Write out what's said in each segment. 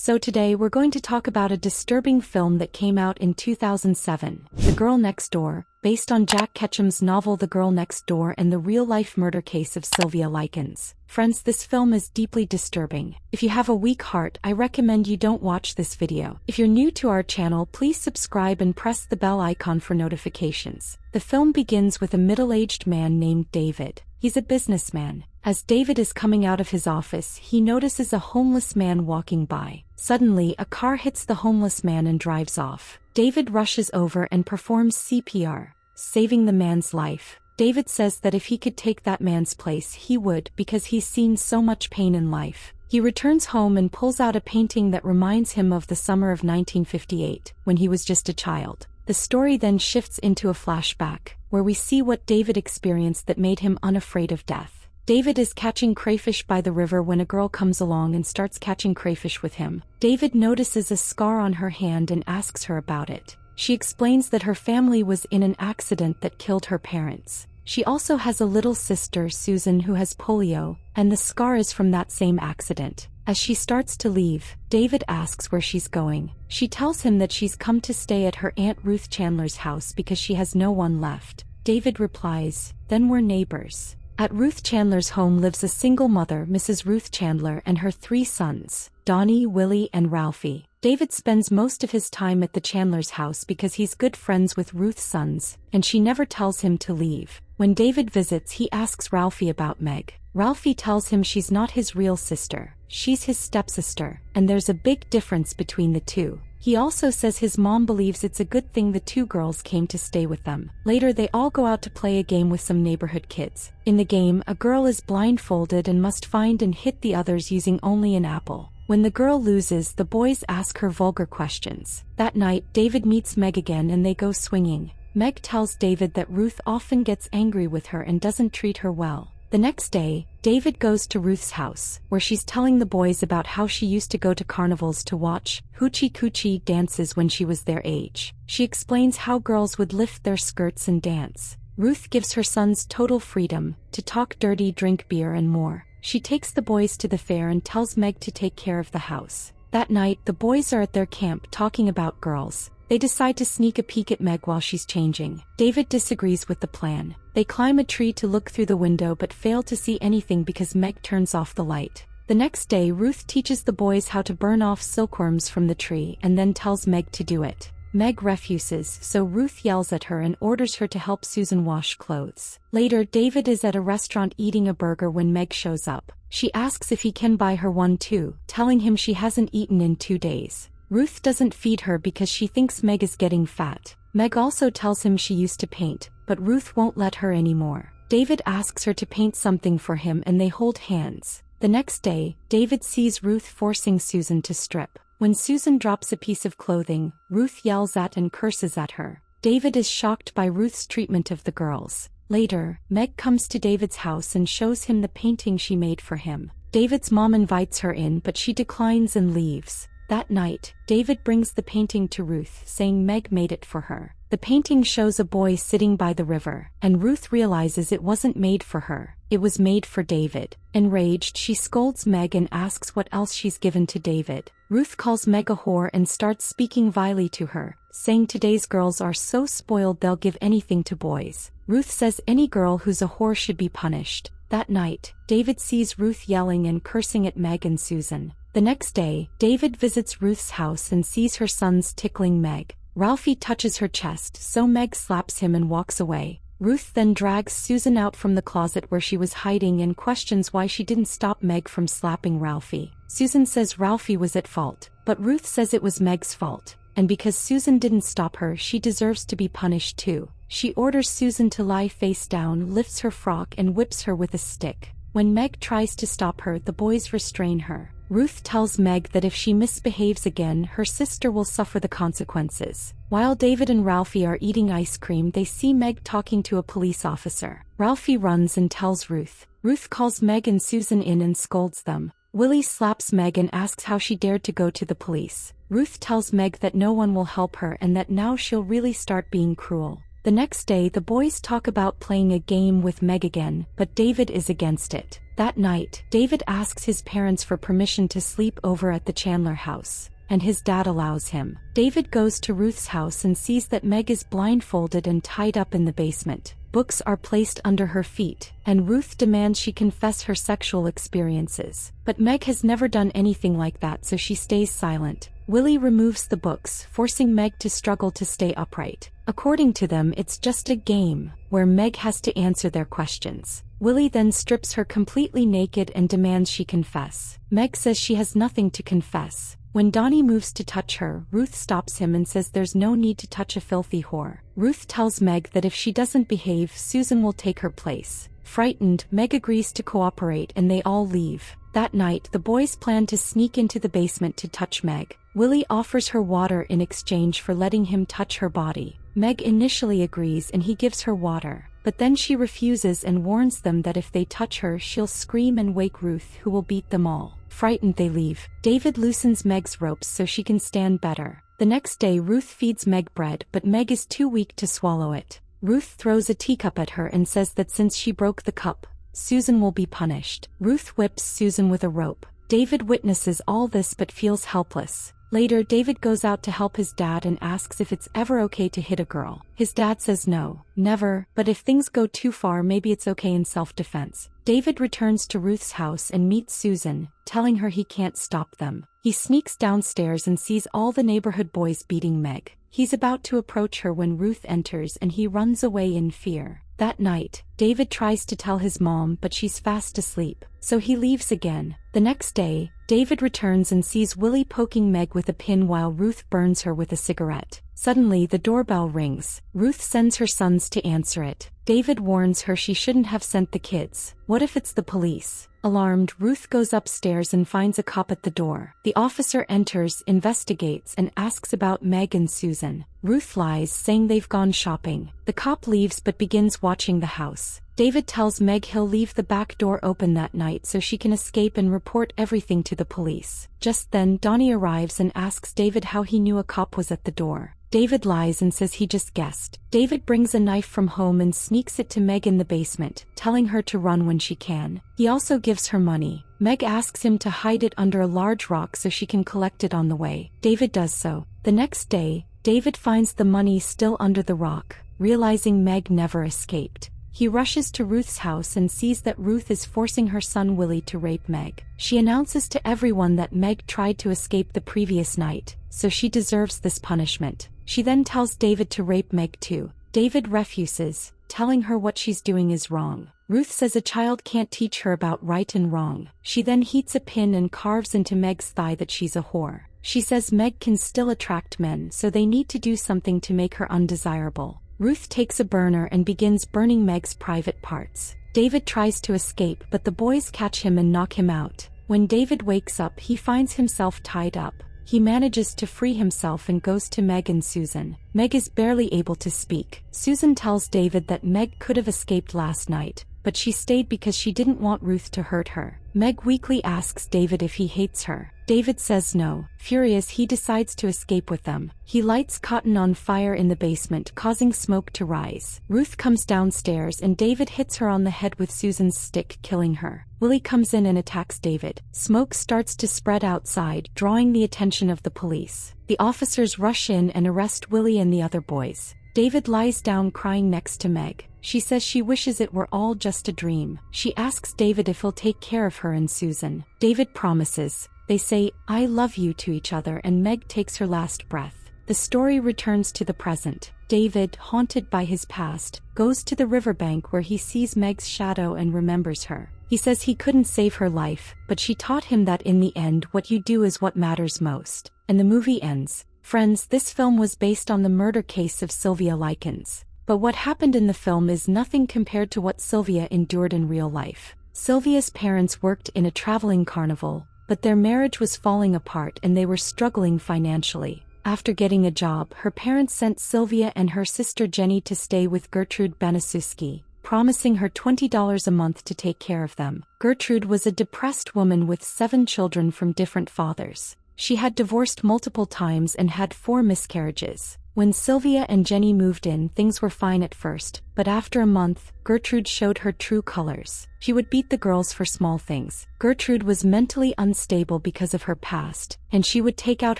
So today we're going to talk about a disturbing film that came out in 2007, The Girl Next Door, based on Jack Ketchum's novel The Girl Next Door and the real-life murder case of Sylvia Likens. Friends, this film is deeply disturbing. If you have a weak heart, I recommend you don't watch this video. If you're new to our channel, please subscribe and press the bell icon for notifications. The film begins with a middle-aged man named David. He's a businessman. As David is coming out of his office, he notices a homeless man walking by. Suddenly, a car hits the homeless man and drives off. David rushes over and performs CPR, saving the man's life. David says that if he could take that man's place, he would, because he's seen so much pain in life. He returns home and pulls out a painting that reminds him of the summer of 1958, when he was just a child. The story then shifts into a flashback, where we see what David experienced that made him unafraid of death. David is catching crayfish by the river when a girl comes along and starts catching crayfish with him. David notices a scar on her hand and asks her about it. She explains that her family was in an accident that killed her parents. She also has a little sister, Susan, who has polio, and the scar is from that same accident. As she starts to leave, David asks where she's going. She tells him that she's come to stay at her Aunt Ruth Chandler's house because she has no one left. David replies, "Then we're neighbors." At Ruth Chandler's home lives a single mother, Mrs. Ruth Chandler, and her 3 sons, Donnie, Willie, and Ralphie. David spends most of his time at the Chandler's house because he's good friends with Ruth's sons, and she never tells him to leave. When David visits, he asks Ralphie about Meg. Ralphie tells him she's not his real sister, she's his stepsister, and there's a big difference between the two. He also says his mom believes it's a good thing the 2 girls came to stay with them. Later they all go out to play a game with some neighborhood kids. In the game, a girl is blindfolded and must find and hit the others using only an apple. When the girl loses, the boys ask her vulgar questions. That night, David meets Meg again and they go swinging. Meg tells David that Ruth often gets angry with her and doesn't treat her well. The next day, David goes to Ruth's house, where she's telling the boys about how she used to go to carnivals to watch hoochie coochie dances when she was their age. She explains how girls would lift their skirts and dance. Ruth gives her sons total freedom to talk dirty, drink beer, and more. She takes the boys to the fair and tells Meg to take care of the house. That night, the boys are at their camp talking about girls. They decide to sneak a peek at Meg while she's changing. David disagrees with the plan. They climb a tree to look through the window but fail to see anything because Meg turns off the light. The next day, Ruth teaches the boys how to burn off silkworms from the tree and then tells Meg to do it. Meg refuses, so Ruth yells at her and orders her to help Susan wash clothes. Later, David is at a restaurant eating a burger when Meg shows up. She asks if he can buy her one too, telling him she hasn't eaten in 2 days. Ruth doesn't feed her because she thinks Meg is getting fat. Meg also tells him she used to paint, but Ruth won't let her anymore. David asks her to paint something for him and they hold hands. The next day, David sees Ruth forcing Susan to strip. When Susan drops a piece of clothing, Ruth yells at and curses at her. David is shocked by Ruth's treatment of the girls. Later, Meg comes to David's house and shows him the painting she made for him. David's mom invites her in but she declines and leaves. That night, David brings the painting to Ruth, saying Meg made it for her. The painting shows a boy sitting by the river, and Ruth realizes it wasn't made for her. It was made for David. Enraged, she scolds Meg and asks what else she's given to David. Ruth calls Meg a whore and starts speaking vilely to her, saying today's girls are so spoiled they'll give anything to boys. Ruth says any girl who's a whore should be punished. That night, David sees Ruth yelling and cursing at Meg and Susan. The next day, David visits Ruth's house and sees her sons tickling Meg. Ralphie touches her chest, so Meg slaps him and walks away. Ruth then drags Susan out from the closet where she was hiding and questions why she didn't stop Meg from slapping Ralphie. Susan says Ralphie was at fault, but Ruth says it was Meg's fault, and because Susan didn't stop her, she deserves to be punished too. She orders Susan to lie face down, lifts her frock and whips her with a stick. When Meg tries to stop her, the boys restrain her. Ruth tells Meg that if she misbehaves again, her sister will suffer the consequences. While David and Ralphie are eating ice cream, they see Meg talking to a police officer. Ralphie runs and tells Ruth. Ruth calls Meg and Susan in and scolds them. Willie slaps Meg and asks how she dared to go to the police. Ruth tells Meg that no one will help her and that now she'll really start being cruel. The next day, the boys talk about playing a game with Meg again, but David is against it. That night, David asks his parents for permission to sleep over at the Chandler house, and his dad allows him. David goes to Ruth's house and sees that Meg is blindfolded and tied up in the basement. Books are placed under her feet, and Ruth demands she confess her sexual experiences. But Meg has never done anything like that, so she stays silent. Willie removes the books, forcing Meg to struggle to stay upright. According to them, it's just a game, where Meg has to answer their questions. Willie then strips her completely naked and demands she confess. Meg says she has nothing to confess. When Donnie moves to touch her, Ruth stops him and says there's no need to touch a filthy whore. Ruth tells Meg that if she doesn't behave, Susan will take her place. Frightened, Meg agrees to cooperate and they all leave. That night, the boys plan to sneak into the basement to touch Meg. Willie offers her water in exchange for letting him touch her body. Meg initially agrees and he gives her water, but then she refuses and warns them that if they touch her, she'll scream and wake Ruth, who will beat them all. Frightened, they leave. David loosens Meg's ropes so she can stand better. The next day, Ruth feeds Meg bread, but Meg is too weak to swallow it. Ruth throws a teacup at her and says that since she broke the cup, Susan will be punished. Ruth whips Susan with a rope. David witnesses all this but feels helpless. Later, David goes out to help his dad and asks if it's ever okay to hit a girl. His dad says no, never, but if things go too far, maybe it's okay in self-defense. David returns to Ruth's house and meets Susan, telling her he can't stop them. He sneaks downstairs and sees all the neighborhood boys beating Meg. He's about to approach her when Ruth enters and he runs away in fear. That night, David tries to tell his mom, but she's fast asleep, so he leaves again. The next day, David returns and sees Willie poking Meg with a pin while Ruth burns her with a cigarette. Suddenly, the doorbell rings. Ruth sends her sons to answer it. David warns her she shouldn't have sent the kids. What if it's the police? Alarmed, Ruth goes upstairs and finds a cop at the door. The officer enters, investigates, and asks about Meg and Susan. Ruth lies, saying they've gone shopping. The cop leaves but begins watching the house. David tells Meg he'll leave the back door open that night so she can escape and report everything to the police. Just then, Donnie arrives and asks David how he knew a cop was at the door. David lies and says he just guessed. David brings a knife from home and sneaks it to Meg in the basement, telling her to run when she can. He also gives her money. Meg asks him to hide it under a large rock so she can collect it on the way. David does so. The next day, David finds the money still under the rock, realizing Meg never escaped. He rushes to Ruth's house and sees that Ruth is forcing her son Willie to rape Meg. She announces to everyone that Meg tried to escape the previous night, so she deserves this punishment. She then tells David to rape Meg too. David refuses, telling her what she's doing is wrong. Ruth says a child can't teach her about right and wrong. She then heats a pin and carves into Meg's thigh that she's a whore. She says Meg can still attract men, so they need to do something to make her undesirable. Ruth takes a burner and begins burning Meg's private parts. David tries to escape, but the boys catch him and knock him out. When David wakes up, he finds himself tied up. He manages to free himself and goes to Meg and Susan. Meg is barely able to speak. Susan tells David that Meg could have escaped last night, but she stayed because she didn't want Ruth to hurt her. Meg weakly asks David if he hates her. David says no. Furious, he decides to escape with them. He lights cotton on fire in the basement, causing smoke to rise. Ruth comes downstairs and David hits her on the head with Susan's stick, killing her. Willie comes in and attacks David. Smoke starts to spread outside, drawing the attention of the police. The officers rush in and arrest Willie and the other boys. David lies down crying next to Meg. She says she wishes it were all just a dream. She asks David if he'll take care of her and Susan. David promises. They say, "I love you" to each other and Meg takes her last breath. The story returns to the present. David, haunted by his past, goes to the riverbank where he sees Meg's shadow and remembers her. He says he couldn't save her life, but she taught him that in the end what you do is what matters most. And the movie ends. Friends, this film was based on the murder case of Sylvia Likens. But what happened in the film is nothing compared to what Sylvia endured in real life. Sylvia's parents worked in a traveling carnival, but their marriage was falling apart and they were struggling financially. After getting a job, her parents sent Sylvia and her sister Jenny to stay with Gertrude Benasuski, promising her $20 a month to take care of them. Gertrude was a depressed woman with 7 children from different fathers. She had divorced multiple times and had 4 miscarriages. When Sylvia and Jenny moved in, things were fine at first, but after a month, Gertrude showed her true colors. She would beat the girls for small things. Gertrude was mentally unstable because of her past, and she would take out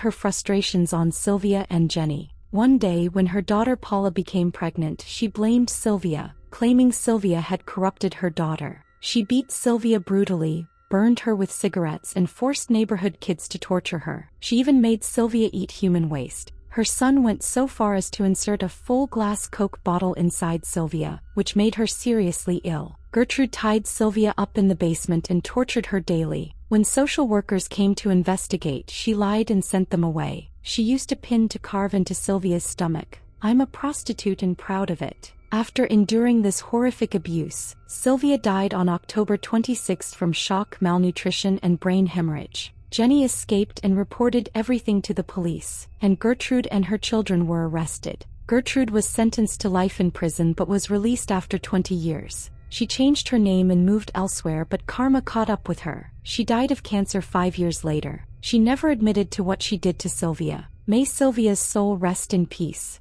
her frustrations on Sylvia and Jenny. One day when her daughter Paula became pregnant, she blamed Sylvia, claiming Sylvia had corrupted her daughter. She beat Sylvia brutally, burned her with cigarettes, and forced neighborhood kids to torture her. She even made Sylvia eat human waste. Her son went so far as to insert a full glass Coke bottle inside Sylvia, which made her seriously ill. Gertrude tied Sylvia up in the basement and tortured her daily. When social workers came to investigate, she lied and sent them away. She used a pin to carve into Sylvia's stomach. "I'm a prostitute and proud of it." After enduring this horrific abuse, Sylvia died on October 26 from shock, malnutrition, and brain hemorrhage. Jenny escaped and reported everything to the police, and Gertrude and her children were arrested. Gertrude was sentenced to life in prison but was released after 20 years. She changed her name and moved elsewhere, but karma caught up with her. She died of cancer 5 years later. She never admitted to what she did to Sylvia. May Sylvia's soul rest in peace.